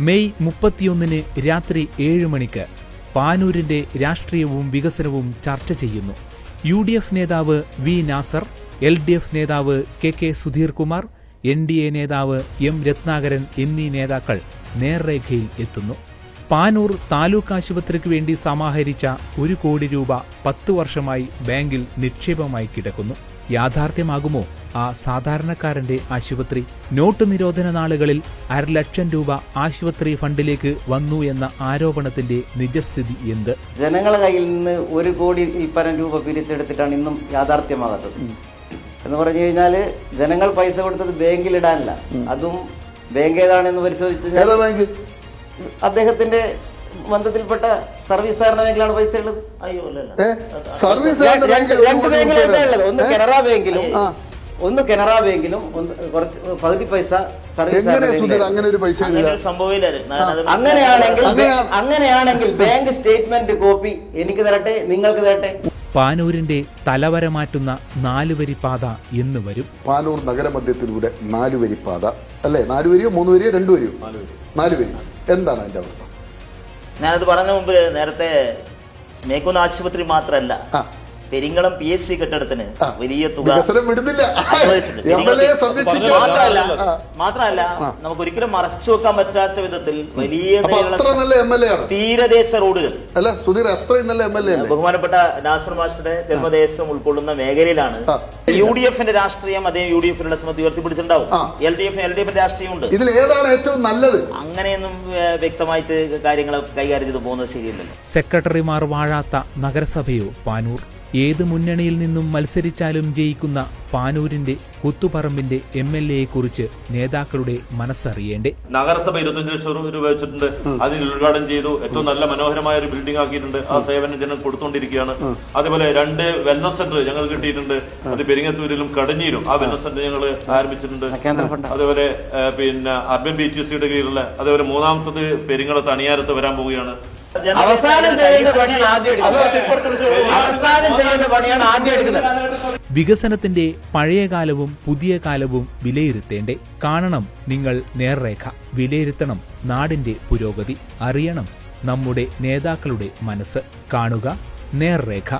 May 31 രാത്രി 7 മണിക്ക് പാനൂരിന്റെ രാഷ്ട്രീയവും വികസനവും ചർച്ച ചെയ്യുന്നു. UDF നേതാവ് വി നാസർ, LDF നേതാവ് KK സുധീർ കുമാർ, NDA നേതാവ് M രത്നാകരൻ എന്നീ നേതാക്കൾ നേർരേഖയിൽ എത്തുന്നു. പാനൂർ താലൂക്ക് ആശുപത്രിക്ക് വേണ്ടി സമാഹരിച്ച 1 കോടി രൂപ 10 വർഷമായി ബാങ്കിൽ നിക്ഷേപമായി കിടക്കുന്നു. യാഥാർത്ഥ്യമാകുമോ ആ സാധാരണക്കാരന്റെ ആശുപത്രി? നോട്ട് നിരോധന നാളുകളിൽ 500,000 രൂപ ആശുപത്രി ഫണ്ടിലേക്ക് വന്നു എന്ന ആരോപണത്തിന്റെ നിജസ്ഥിതി എന്ത്? ജനങ്ങളുടെ കയ്യിൽ നിന്ന് 1 കോടി പരം രൂപ പിരിച്ചെടുത്തിട്ടാണ് ഇന്നും യാഥാർത്ഥ്യമാകാത്തത്. എന്ന് പറഞ്ഞു കഴിഞ്ഞാൽ ജനങ്ങൾ പൈസ കൊടുത്തത് ബാങ്കിൽ ഇടാനല്ല. അതും ബാങ്ക് ഏതാണെന്ന് പരിശോധിച്ച് അദ്ദേഹത്തിന്റെ ബന്ധത്തിൽപ്പെട്ട സർവീസ് സഹകരണ ബാങ്കിലാണ് പൈസ ഉള്ളത്. രണ്ട് ബാങ്കിലാണ്, ഒന്ന് കനറ ബാങ്കിലും കുറച്ച് പകുതി പൈസ അങ്ങനെയാണെങ്കിൽ ബാങ്ക് സ്റ്റേറ്റ്മെന്റ് കോപ്പി എനിക്ക് തരട്ടെ, നിങ്ങൾക്ക് തരട്ടെ. പാനൂരിന്റെ തലവര മാറ്റുന്ന 4 വരി പാത എന്ന് വരും. പാനൂർ നഗരമധ്യത്തിലൂടെ 4 വരി പാത അല്ലേ? 4 വരിയോ 3 വരിയോ 2 വരിയോ? 4 വരി. എന്താണ് അതിന്റെ അവസ്ഥ? ഞാനത് പറഞ്ഞ മുമ്പ് നേരത്തെ മേക്കുന്ന ആശുപത്രി മാത്രമല്ല, പെരിങ്ങളം PHC കെട്ടിടത്തിന് വലിയ തുക മാത്രമല്ല നമുക്ക് ഒരിക്കലും മറച്ചു വെക്കാൻ പറ്റാത്ത വിധത്തിൽ വലിയ തീരദേശ റോഡുകൾ. ബഹുമാനപ്പെട്ട നാസർ മാസ്റ്ററുടെ ജന്മദേശം ഉൾക്കൊള്ളുന്ന മേഖലയിലാണ് UDFന്റെ രാഷ്ട്രീയം. അതേ UDFിനുള്ള സമയത്ത് ഉയർത്തിപ്പിടിച്ചിട്ടുണ്ടാവും. LDFന്റെ രാഷ്ട്രീയമുണ്ട്. ഇതിൽ ഏതാണ് ഏറ്റവും നല്ലത്? അങ്ങനെയൊന്നും വ്യക്തമായിട്ട് കാര്യങ്ങൾ കൈകാര്യം ചെയ്ത് പോകുന്നത് ശരിയല്ലല്ലോ. സെക്രട്ടറിമാർ വാഴാത്ത നഗരസഭയോ പാനൂർ? ഏത് മുന്നണിയിൽ നിന്നും മത്സരിച്ചാലും ജയിക്കുന്ന പാനൂരിന്റെ കുത്തുപറമ്പിന്റെ MLA കുറിച്ച് നേതാക്കളുടെ മനസ്സറിയേണ്ടേ? നഗരസഭ 25 ലക്ഷം രൂപ വെച്ചിട്ടുണ്ട്. അതിന് ഉദ്ഘാടനം ചെയ്തു. ഏറ്റവും നല്ല മനോഹരമായ ഒരു ബിൽഡിംഗ് ആക്കിയിട്ടുണ്ട്. ആ സേവനം ജനം കൊടുത്തുകൊണ്ടിരിക്കുകയാണ്. അതേപോലെ 2 വെൽനസ് സെന്റർ ഞങ്ങൾ കിട്ടിയിട്ടുണ്ട്. അത് പെരിങ്ങത്തൂരിലും കടഞ്ഞിയിലും ആ വെൽനസ് സെന്റർ ഞങ്ങൾ ആരംഭിച്ചിട്ടുണ്ട്. അതേപോലെ അർബൻ BHCയുടെ കീഴിലുള്ള, അതേപോലെ 3ാമത്തത് പെരിങ്ങളത്ത് അണിയാരത്ത് വരാൻ പോവുകയാണ്. അവസാനം ചെയ്യേണ്ട പണിയാണ് ആദ്യം എടുക്കുന്നത്. വികസനത്തിന്റെ പഴയകാലവും പുതിയ കാലവും വിലയിരുത്തേണ്ടേ? കാണണം നിങ്ങൾ നേർരേഖ, വിലയിരുത്തണം നാടിന്റെ പുരോഗതി, അറിയണം നമ്മുടെ നേതാക്കളുടെ മനസ്സ്. കാണുക നേർരേഖ.